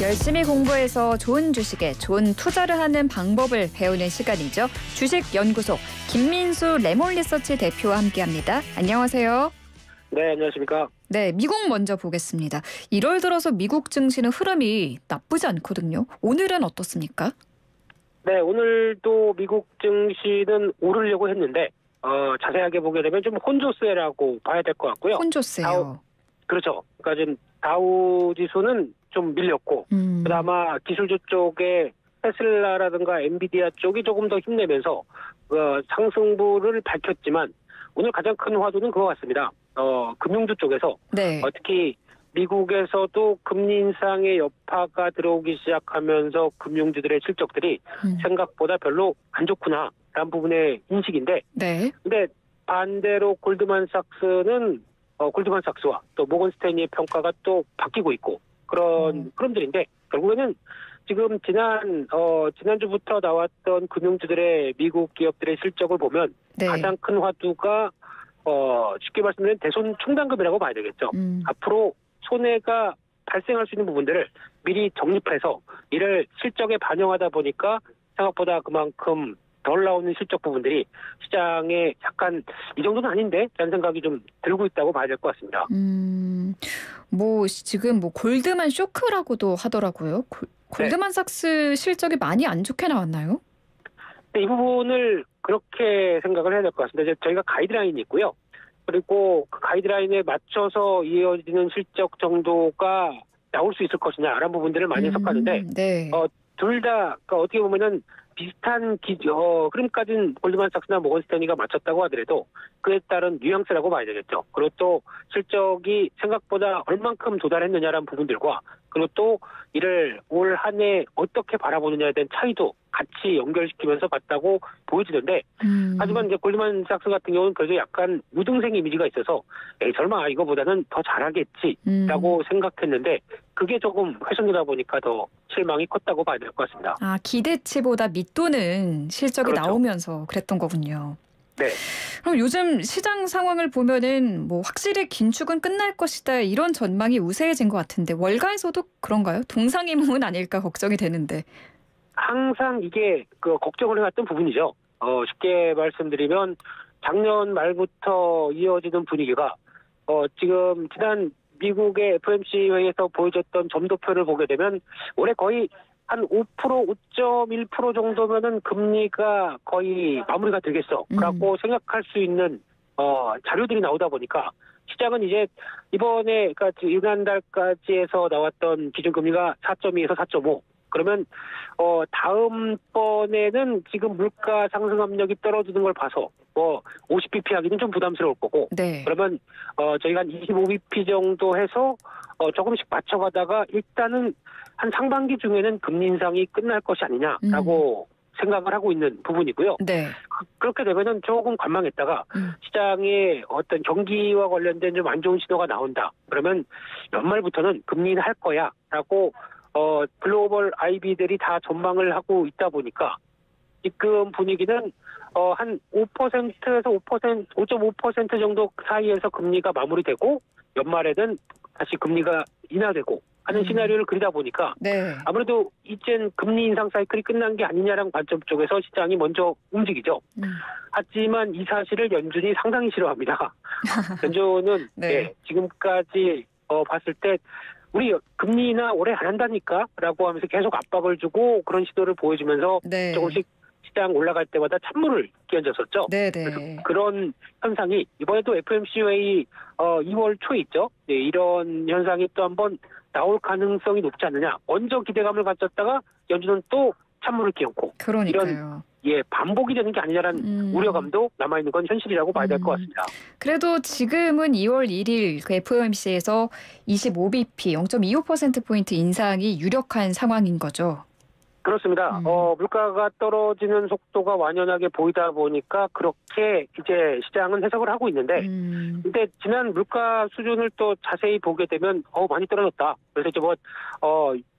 열심히 공부해서 좋은 주식에 좋은 투자를 하는 방법을 배우는 시간이죠. 주식연구소 김민수 레몬리서치 대표와 함께합니다. 안녕하세요. 네, 안녕하십니까. 네, 미국 먼저 보겠습니다. 1월 들어서 미국 증시는 흐름이 나쁘지 않거든요. 오늘은 어떻습니까? 네, 오늘도 미국 증시는 오르려고 했는데 자세하게 보게 되면 좀 혼조세라고 봐야 될 것 같고요. 혼조세요. 그렇죠. 그러니까 지금 다우 지수는 좀 밀렸고 그나마 기술주 쪽에 테슬라라든가 엔비디아 쪽이 조금 더 힘내면서 상승부를 밝혔지만 오늘 가장 큰 화두는 그거 같습니다. 금융주 쪽에서 네. 특히 미국에서도 금리 인상의 여파가 들어오기 시작하면서 금융주들의 실적들이 생각보다 별로 안 좋구나라는 부분의 인식인데, 네. 근데 반대로 골드만삭스와 또 모건스탠리의 평가가 또 바뀌고 있고 그런 흐름들인데 결국에는 지금 지난주부터 나왔던 금융주들의 미국 기업들의 실적을 보면 네. 가장 큰 화두가 쉽게 말씀드리면 대손 충당금이라고 봐야 되겠죠. 앞으로 손해가 발생할 수 있는 부분들을 미리 적립해서 이를 실적에 반영하다 보니까 생각보다 그만큼 덜 나오는 실적 부분들이 시장에 약간 이 정도는 아닌데 라는 생각이 좀 들고 있다고 봐야 될 것 같습니다. 지금 골드만 쇼크라고도 하더라고요. 골드만삭스 실적이 많이 안 좋게 나왔나요? 이 부분을 그렇게 생각을 해야 될 것 같습니다. 저희가 가이드라인이 있고요. 그리고 그 가이드라인에 맞춰서 이어지는 실적 정도가 나올 수 있을 것이냐라는 부분들을 많이 해석하는데 네. 둘 다 그러니까 어떻게 보면은 비슷한 흐름까지는 골드만삭스나 모건스탠리가 맞췄다고 하더라도 그에 따른 뉘앙스라고 봐야 되겠죠. 그리고 또 실적이 생각보다 얼만큼 도달했느냐라는 부분들과 그리고 또 이를 올 한 해 어떻게 바라보느냐에 대한 차이도 같이 연결시키면서 봤다고 보여지는데 하지만 이제 골드만삭스 같은 경우는 그래도 약간 우등생 이미지가 있어서 설마 이거보다는 더 잘하겠지라고 생각했는데 그게 조금 훼손되다 보니까 더 실망이 컸다고 봐야 될 것 같습니다. 기대치보다 밑도는 실적이 그렇죠. 나오면서 그랬던 거군요. 네. 그럼 요즘 시장 상황을 보면은 확실히 긴축은 끝날 것이다 이런 전망이 우세해진 것 같은데 월가에서도 그런가요? 동상이몽은 아닐까 걱정이 되는데. 항상 이게 걱정을 해왔던 부분이죠. 쉽게 말씀드리면 작년 말부터 이어지는 분위기가 지금 지난 미국의 FOMC 회의에서 보여줬던 점도표를 보게 되면 올해 거의 한 5%, 5.1% 정도면은 금리가 거의 마무리가 되겠어라고 생각할 수 있는 자료들이 나오다 보니까 시장은 이제 이번에 그러니까 지난달까지 해서 나왔던 기준금리가 4.2에서 4.5. 그러면 다음번에는 지금 물가 상승 압력이 떨어지는 걸 봐서 50bp 하기는 좀 부담스러울 거고 네. 그러면 저희가 한 25bp 정도 해서 조금씩 맞춰가다가 일단은 한 상반기 중에는 금리 인상이 끝날 것이 아니냐라고 생각을 하고 있는 부분이고요. 네. 그렇게 되면은 조금 관망했다가 시장에 어떤 경기와 관련된 좀 안 좋은 신호가 나온다. 그러면 연말부터는 금리는 할 거야라고 글로벌 IB들이 다 전망을 하고 있다 보니까 지금 분위기는 한 5%에서 5.5% 정도 사이에서 금리가 마무리되고 연말에는 다시 금리가 인하되고 하는 시나리오를 그리다 보니까 네. 아무래도 이젠 금리 인상 사이클이 끝난 게 아니냐라는 관점 쪽에서 시장이 먼저 움직이죠. 하지만 이 사실을 연준이 상당히 싫어합니다. 연준은 네. 지금까지 봤을 때 우리 금리 인하 올해 안 한다니까 라고 하면서 계속 압박을 주고 그런 시도를 보여주면서 네. 조금씩 시장 올라갈 때마다 찬물을 끼얹었었죠. 네네. 그래서 그런 현상이 이번에도 FOMC 회의 2월 초에 있죠. 네, 이런 현상이 또 한번 나올 가능성이 높지 않느냐. 먼저 기대감을 가졌다가 연준은 또 찬물을 끼얹고 그러니까요. 이런 반복이 되는 게 아니냐라는 우려감도 남아있는 건 현실이라고 봐야 될 것 같습니다. 그래도 지금은 2월 1일 그 FOMC에서 25bp 0.25%포인트 인상이 유력한 상황인 거죠. 그렇습니다. 물가가 떨어지는 속도가 완연하게 보이다 보니까 그렇게 이제 시장은 해석을 하고 있는데, 근데 지난 물가 수준을 또 자세히 보게 되면 많이 떨어졌다. 그래서 이제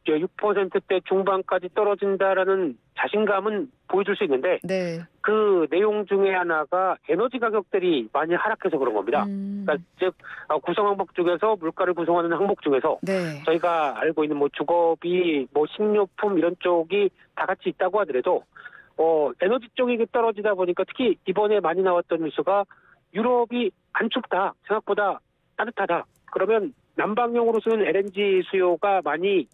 6%대 중반까지 떨어진다라는 자신감은 보여줄 수 있는데 네. 그 내용 중에 하나가 에너지 가격들이 많이 하락해서 그런 겁니다. 그러니까 즉 구성 항목 중에서 물가를 구성하는 항목 중에서 네. 저희가 알고 있는 뭐 주거비, 뭐 식료품 이런 쪽이 다 같이 있다고 하더라도 에너지 쪽이 떨어지다 보니까 특히 이번에 많이 나왔던 뉴스가 유럽이 안 춥다, 생각보다 따뜻하다. 그러면 난방용으로 쓰는 LNG 수요가 많이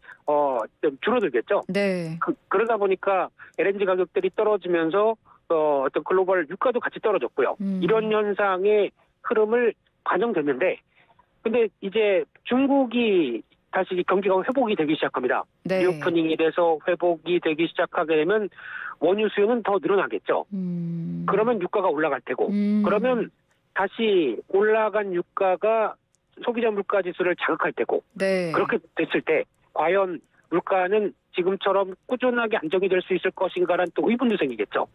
좀 줄어들겠죠. 네. 그러다 보니까 LNG 가격들이 떨어지면서 어떤 글로벌 유가도 같이 떨어졌고요. 이런 현상의 흐름을 반영됐는데, 근데 이제 중국이 다시 경기가 회복이 되기 시작합니다. 네. 리오프닝이 돼서 회복이 되기 시작하게 되면 원유 수요는 더 늘어나겠죠. 그러면 유가가 올라갈 테고, 그러면 다시 올라간 유가가 소비자 물가 지수를 자극할 테고, 네. 그렇게 됐을 때 과연 물가는 지금처럼 꾸준하게 안정이 될 수 있을 것인가라는 또 의문도 생기겠죠.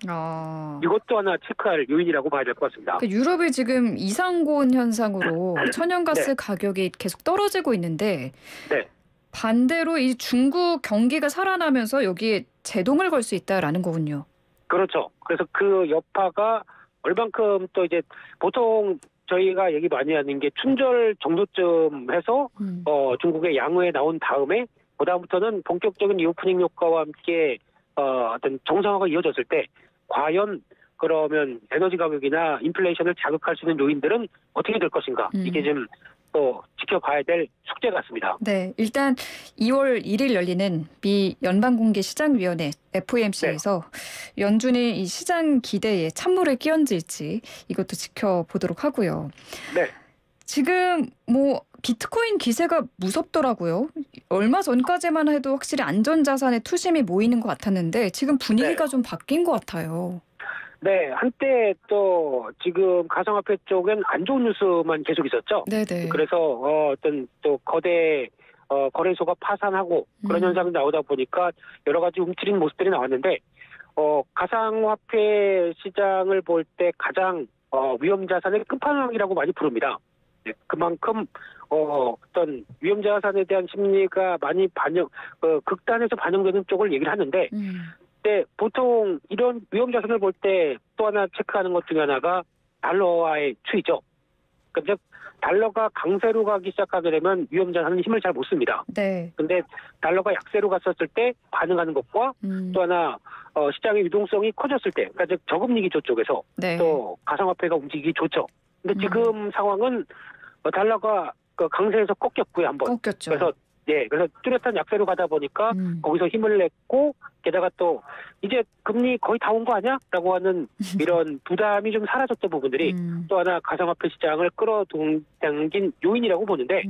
이것도 하나 체크할 요인이라고 봐야 될 것 같습니다. 그 유럽이 지금 이상고온 현상으로 천연가스 네. 가격이 계속 떨어지고 있는데 네. 반대로 이 중국 경기가 살아나면서 여기에 제동을 걸 수 있다라는 거군요. 그렇죠. 그래서 그 여파가 얼만큼 또 이제 보통 저희가 얘기 많이 하는 게 춘절 정도쯤 해서 중국의 양호에 나온 다음에 그다음부터는 본격적인 리오프닝 효과와 함께 어떤 정상화가 이어졌을 때 과연 그러면 에너지 가격이나 인플레이션을 자극할 수 있는 요인들은 어떻게 될 것인가. 이게 좀 또 지켜봐야 될 숙제 같습니다. 네, 일단 2월 1일 열리는 미 연방공개시장위원회 FOMC에서 연준이 이 시장 기대에 찬물을 끼얹을지 이것도 지켜보도록 하고요. 네. 지금 뭐 비트코인 기세가 무섭더라고요. 얼마 전까지만 해도 확실히 안전자산에 투심이 모이는 것 같았는데 지금 분위기가 좀 바뀐 것 같아요. 네, 한때 또 지금 가상화폐 쪽엔 안 좋은 뉴스만 계속 있었죠. 네네. 그래서 어떤 또 거대 거래소가 파산하고 그런 현상이 나오다 보니까 여러 가지 움츠린 모습들이 나왔는데 가상화폐 시장을 볼 때 가장 위험 자산의 끝판왕이라고 많이 부릅니다. 네, 그만큼 어떤 위험 자산에 대한 심리가 많이 극단에서 반영되는 쪽을 얘기를 하는데. 네, 보통 이런 위험 자산을 볼 때 또 하나 체크하는 것 중에 하나가 달러와의 추이죠. 그러니까 즉 달러가 강세로 가기 시작하게 되면 위험 자산은 힘을 잘 못 씁니다. 네. 근데 달러가 약세로 갔었을 때 반응하는 것과 또 하나 시장의 유동성이 커졌을 때, 그러니까 즉 저금리 기조 쪽에서 네. 또 가상화폐가 움직이기 좋죠. 근데 지금 상황은 달러가 그 강세에서 꺾였고요, 한번. 꺾였죠. 그래서 뚜렷한 약세로 가다 보니까 거기서 힘을 냈고 게다가 또 이제 금리 거의 다 온 거 아니야? 라고 하는 이런 부담이 좀 사라졌던 부분들이 또 하나 가상화폐 시장을 끌어당긴 요인이라고 보는데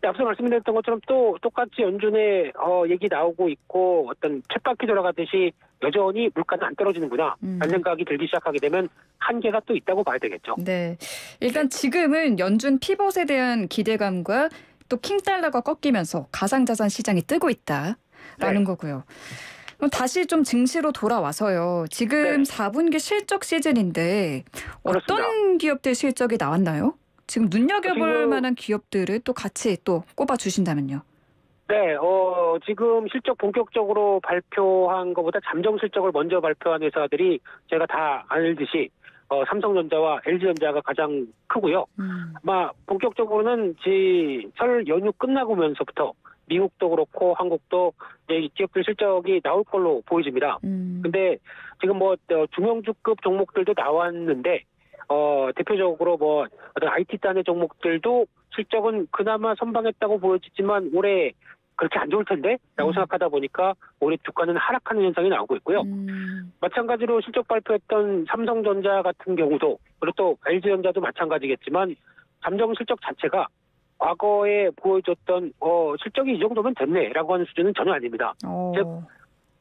앞서 말씀드렸던 것처럼 또 똑같이 연준의 얘기 나오고 있고 어떤 쳇바퀴 돌아가듯이 여전히 물가는 안 떨어지는구나 라는 생각이 들기 시작하게 되면 한계가 또 있다고 봐야 되겠죠. 네, 일단 지금은 연준 피벗에 대한 기대감과 또 킹달러가 꺾이면서 가상자산 시장이 뜨고 있다라는 거고요. 그럼 다시 좀 증시로 돌아와서요. 지금 4분기 실적 시즌인데 어떤 그렇습니다. 기업들 실적이 나왔나요? 지금 눈여겨볼 만한 기업들을 또 같이 또 꼽아주신다면요. 네, 지금 실적 본격적으로 발표한 것보다 잠정 실적을 먼저 발표한 회사들이 제가 다 알듯이 삼성전자와 LG전자가 가장 크고요. 아마 본격적으로는 설 연휴 끝나고면서부터 미국도 그렇고 한국도 이제 기업들 실적이 나올 걸로 보여집니다. 근데 지금 뭐 중형주급 종목들도 나왔는데 대표적으로 뭐 어떤 IT 단의 종목들도 실적은 그나마 선방했다고 보여지지만 올해 그렇게 안 좋을 텐데 라고 생각하다 보니까 올해 주가는 하락하는 현상이 나오고 있고요. 마찬가지로 실적 발표했던 삼성전자 같은 경우도 그리고 또 LG전자도 마찬가지겠지만 잠정 실적 자체가 과거에 보여줬던 실적이 이 정도면 됐네라고 하는 수준은 전혀 아닙니다. 즉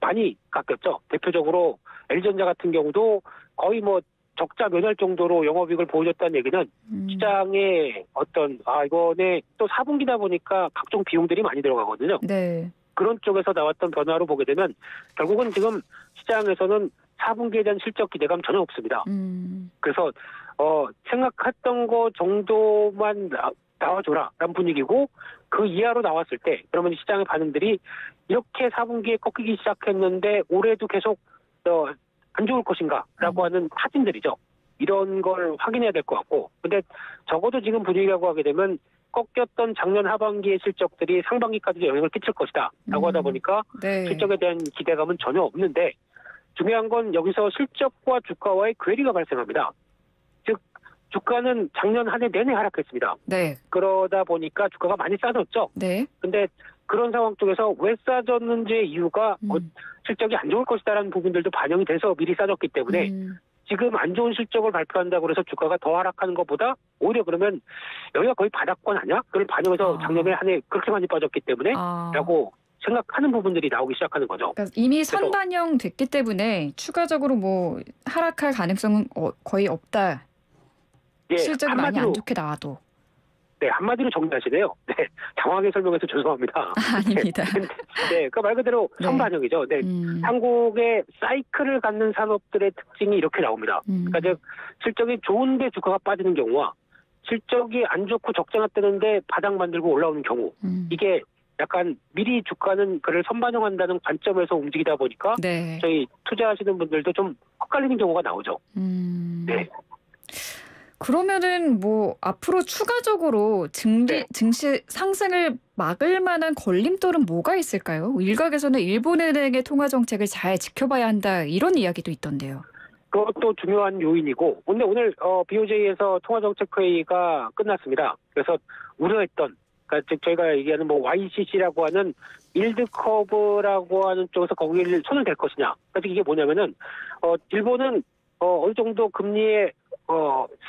많이 깎였죠. 대표적으로 LG전자 같은 경우도 거의 뭐 적자 면할 정도로 영업이익을 보여줬다는 얘기는 시장에 어떤 이번에 또 4분기다 보니까 각종 비용들이 많이 들어가거든요. 네. 그런 쪽에서 나왔던 변화로 보게 되면 결국은 지금 시장에서는 4분기에 대한 실적 기대감 전혀 없습니다. 그래서 생각했던 거 정도만 나와줘라라는 분위기고 그 이하로 나왔을 때 그러면 시장의 반응들이 이렇게 4분기에 꺾이기 시작했는데 올해도 계속 안 좋을 것인가라고 하는 타진들이죠. 이런 걸 확인해야 될 것 같고 근데 적어도 지금 분위기라고 하게 되면 꺾였던 작년 하반기의 실적들이 상반기까지도 영향을 끼칠 것이다 라고 하다 보니까 네. 실적에 대한 기대감은 전혀 없는데 중요한 건 여기서 실적과 주가와의 괴리가 발생합니다. 즉 주가는 작년 한 해 내내 하락했습니다. 네. 그러다 보니까 주가가 많이 싸졌죠. 네. 근데 그런 상황 속에서 왜 싸졌는지의 이유가 실적이 안 좋을 것이다라는 부분들도 반영이 돼서 미리 싸졌기 때문에 지금 안 좋은 실적을 발표한다고 해서 주가가 더 하락하는 것보다 오히려 그러면 여기가 거의 바닥권 아니야? 그걸 반영해서 작년에 한 해 그렇게 많이 빠졌기 때문에 라고 생각하는 부분들이 나오기 시작하는 거죠. 그러니까 이미 선반영됐기 때문에 추가적으로 뭐 하락할 가능성은 거의 없다. 예, 실적이 많이 안 좋게 나와도. 네, 한마디로 정리하시네요. 네, 당황하게 설명해서 죄송합니다. 아닙니다. 네, 그 말 그대로 네. 선반영이죠. 네, 한국의 사이클을 갖는 산업들의 특징이 이렇게 나옵니다. 그러니까 즉 실적이 좋은데 주가가 빠지는 경우와 실적이 안 좋고 적자나 뜨는데 바닥 만들고 올라오는 경우 이게 약간 미리 주가는 그를 선반영한다는 관점에서 움직이다 보니까 네. 저희 투자하시는 분들도 좀 헷갈리는 경우가 나오죠. 네. 그러면은 뭐 앞으로 추가적으로 증시 상승을 막을 만한 걸림돌은 뭐가 있을까요? 일각에서는 일본은행의 통화 정책을 잘 지켜봐야 한다 이런 이야기도 있던데요. 그것도 중요한 요인이고, 근데 오늘 BOJ에서 통화정책회의가 끝났습니다. 그래서 우려했던, 그러니까 즉 저희가 얘기하는 뭐 YCC라고 하는 일드 커브라고 하는 쪽에서 거기를 손을 댈 것이냐. 그래서 이게 뭐냐면은 일본은 어느 정도 금리의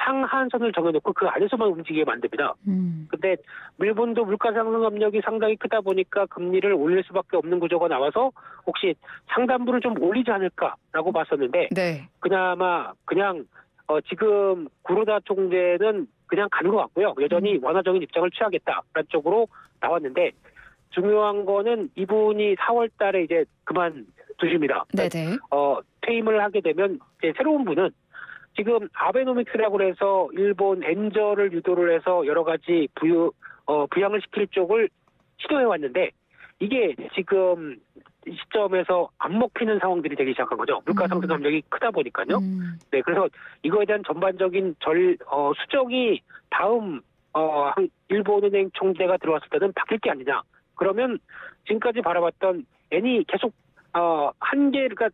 상한선을 정해놓고 그 안에서만 움직이게 만듭니다. 근데 일본도 물가 상승 압력이 상당히 크다 보니까 금리를 올릴 수밖에 없는 구조가 나와서 혹시 상단부를 좀 올리지 않을까라고 봤었는데 네. 그나마 그냥 지금 구로다 총재는 그냥 가는 것 같고요. 여전히 완화적인 입장을 취하겠다라는 쪽으로 나왔는데 중요한 거는 이분이 4월 달에 이제 그만두십니다. 네네. 퇴임을 하게 되면 이제 새로운 분은 지금 아베노믹스라고 해서 일본 엔저를 유도를 해서 여러 가지 부양을 시킬 쪽을 시도해 왔는데 이게 지금 시점에서 안 먹히는 상황들이 되기 시작한 거죠. 물가 상승 압력이 크다 보니까요. 네, 그래서 이거에 대한 전반적인 수정이 다음 일본은행 총재가 들어왔을 때는 바뀔 게 아니냐. 그러면 지금까지 바라봤던 엔이 계속 그러니까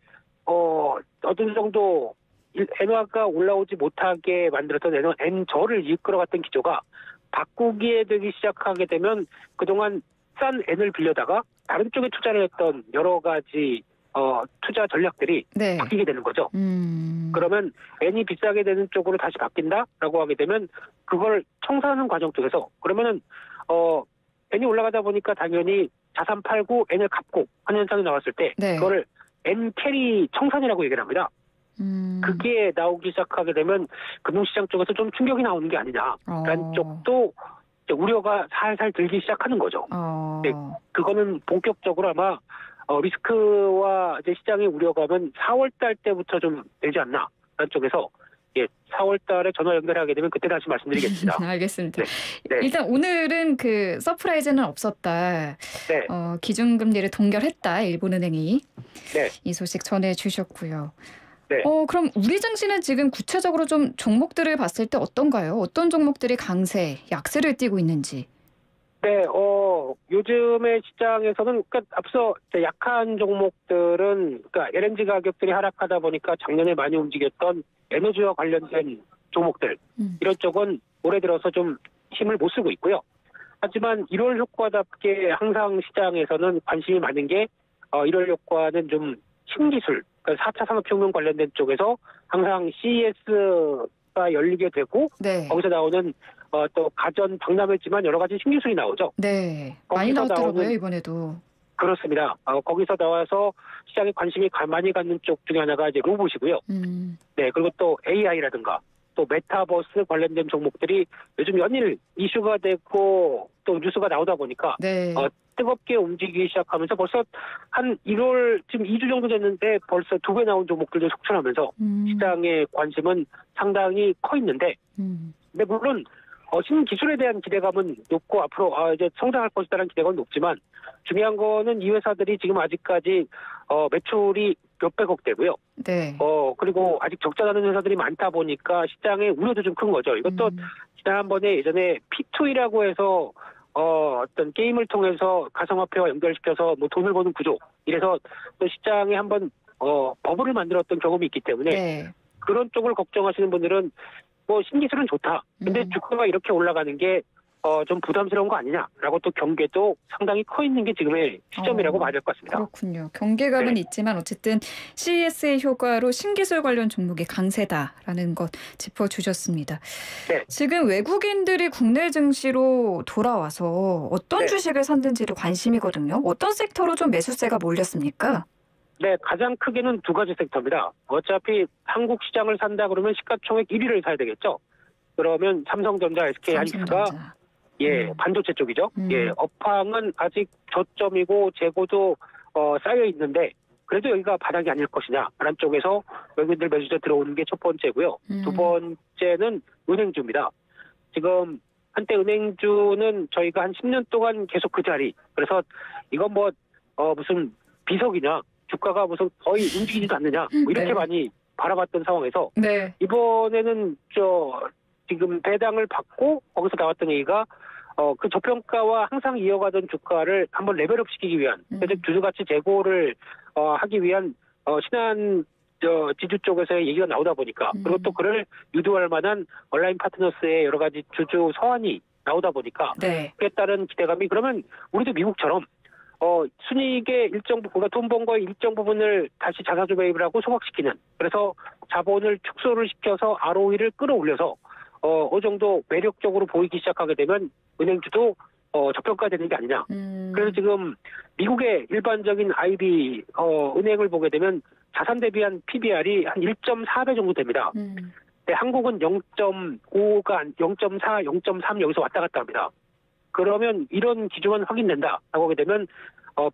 어느 정도 엔화가 올라오지 못하게 만들었던 엔저를 이끌어갔던 기조가 바꾸게 되기 시작하게 되면 그동안 싼 엔을 빌려다가 다른 쪽에 투자를 했던 여러 가지 투자 전략들이 네. 바뀌게 되는 거죠. 그러면 엔이 비싸게 되는 쪽으로 다시 바뀐다라고 하게 되면 그걸 청산하는 과정 쪽에서 그러면은 엔이 올라가다 보니까 당연히 자산 팔고 엔을 갚고 하는 현상이 나왔을 때 네. 그거를 엔 캐리 청산이라고 얘기를 합니다. 그게 나오기 시작하게 되면 금융시장 쪽에서 좀 충격이 나오는 게 아니냐라는 쪽도 이제 우려가 살살 들기 시작하는 거죠. 네, 그거는 본격적으로 아마 리스크와 이제 시장의 우려감은 4월달 때부터 좀 되지 않나라는 쪽에서 4월달에 전화 연결하게 되면 그때 다시 말씀드리겠습니다. 알겠습니다. 네. 일단 오늘은 그 서프라이즈는 없었다. 네. 기준금리를 동결했다. 일본은행이. 네. 이 소식 전해주셨고요. 네. 그럼 우리 증시는 지금 구체적으로 좀 종목들을 봤을 때 어떤가요? 어떤 종목들이 강세, 약세를 띠고 있는지. 네, 요즘의 시장에서는, 그러니까 앞서 약한 종목들은, 그러니까 LNG 가격들이 하락하다 보니까 작년에 많이 움직였던 에너지와 관련된 종목들, 이런 쪽은 올해 들어서 좀 힘을 못 쓰고 있고요. 하지만 1월 효과답게 항상 시장에서는 관심이 많은 게, 1월 효과는 좀 신기술, 그러니까 4차 산업혁명 관련된 쪽에서 항상 CES가 열리게 되고, 네. 거기서 나오는 또 가전 박람회지만 여러 가지 신기술이 나오죠. 네, 많이 나왔더라고요 이번에도. 그렇습니다. 거기서 나와서 시장에 관심이 많이 갖는 쪽 중에 하나가 이제 로봇이고요. 네, 그리고 또 AI라든가 또 메타버스 관련된 종목들이 요즘 연일 이슈가 되고 또 뉴스가 나오다 보니까 네. 뜨겁게 움직이기 시작하면서 벌써 한 1월 지금 2주 정도 됐는데 벌써 2배 나온 종목들도 속출하면서 시장의 관심은 상당히 커 있는데 근데 물론 신기술에 대한 기대감은 높고 앞으로 이제 성장할 것이다라는 기대감은 높지만 중요한 거는 이 회사들이 지금 아직까지 매출이 몇백억 대고요. 네. 그리고 아직 적자나는 회사들이 많다 보니까 시장의 우려도 좀 큰 거죠. 이것도 지난번에 예전에 P2E라고 해서 어떤 게임을 통해서 가상화폐와 연결시켜서 뭐 돈을 버는 구조 이래서 또 시장에 한번 버블을 만들었던 경험이 있기 때문에 네. 그런 쪽을 걱정하시는 분들은 뭐 신기술은 좋다. 근데 주가가 이렇게 올라가는 게 좀 부담스러운 거 아니냐라고 또 경계도 상당히 커 있는 게 지금의 시점이라고 봐야 될 것 같습니다. 그렇군요. 경계감은 네. 있지만 어쨌든 CES의 효과로 신기술 관련 종목이 강세다라는 것 짚어주셨습니다. 네. 지금 외국인들이 국내 증시로 돌아와서 어떤 네. 주식을 샀는지도 관심이거든요. 어떤 섹터로 좀 매수세가 몰렸습니까? 네, 가장 크게는 두 가지 섹터입니다. 어차피 한국 시장을 산다 그러면 시가총액 1위를 사야 되겠죠. 그러면 삼성전자, SK하이닉스가 삼성전자. 반도체 쪽이죠. 업황은 아직 저점이고 재고도 쌓여 있는데 그래도 여기가 바닥이 아닐 것이냐라는 쪽에서 외국인들 매수자 들어오는 게 첫 번째고요. 두 번째는 은행주입니다. 지금 한때 은행주는 저희가 한 10년 동안 계속 그 자리. 그래서 이건 무슨 비석이냐, 주가가 무슨 거의 움직이지도 않느냐, 뭐 이렇게 네. 많이 바라봤던 상황에서 네. 이번에는 지금 배당을 받고 거기서 나왔던 얘기가 그 저평가와 항상 이어가던 주가를 한번 레벨업 시키기 위한 즉 주주가치 제고를 하기 위한 신한 지주 쪽에서의 얘기가 나오다 보니까 그리고 또 그를 유도할 만한 온라인 파트너스의 여러 가지 주주 서한이 나오다 보니까 네. 그에 따른 기대감이 그러면 우리도 미국처럼 순이익의 일정 부분, 돈 번 거의 일정 부분을 다시 자사주 매입을 하고 소각시키는 그래서 자본을 축소를 시켜서 ROE를 끌어올려서 어느 정도 매력적으로 보이기 시작하게 되면 은행주도 저평가되는 게 아니냐. 그래서 지금 미국의 일반적인 IB 은행을 보게 되면 자산 대비한 PBR이 한 1.4배 정도 됩니다. 근데 한국은 0.5가 0.4, 0.3 여기서 왔다 갔다 합니다. 그러면 이런 기준만 확인된다라고 하게 되면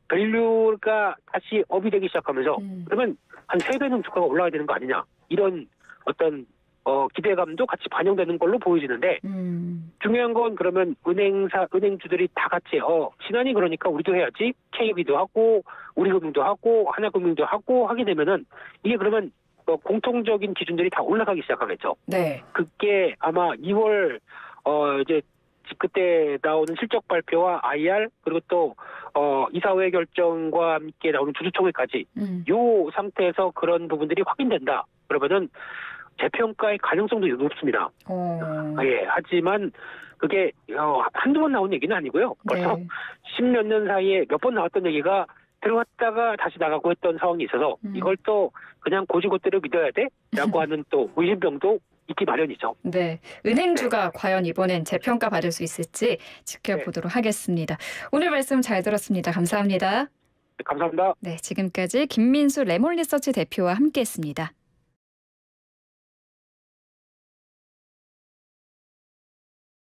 밸류가 다시 업이 되기 시작하면서 그러면 한 3배는 주가가 올라가야 되는 거 아니냐. 이런 어떤 기대감도 같이 반영되는 걸로 보여지는데 중요한 건 그러면 은행주들이 다 같이 신한이 그러니까 우리도 해야지 KB도 하고 우리금융도 하고 하나금융도 하고 하게 되면은 이게 그러면 공통적인 기준들이 다 올라가기 시작하겠죠. 네. 그게 아마 2월 이제 그때 나오는 실적 발표와 IR 그리고 또 이사회 결정과 함께 나오는 주주총회까지 요 상태에서 그런 부분들이 확인된다. 그러면은 재평가의 가능성도 높습니다. 하지만 그게 한두 번 나온 얘기는 아니고요. 벌써 네. 10몇 년 사이에 몇 번 나왔던 얘기가 들어왔다가 다시 나가고 했던 상황이 있어서 이걸 또 그냥 고지고대로 믿어야 돼? 라고 하는 또 의심병도 있기 마련이죠. 네, 은행주가 과연 이번엔 재평가 받을 수 있을지 지켜보도록 하겠습니다. 오늘 말씀 잘 들었습니다. 감사합니다. 감사합니다. 네, 지금까지 김민수 레몬리서치 대표와 함께했습니다.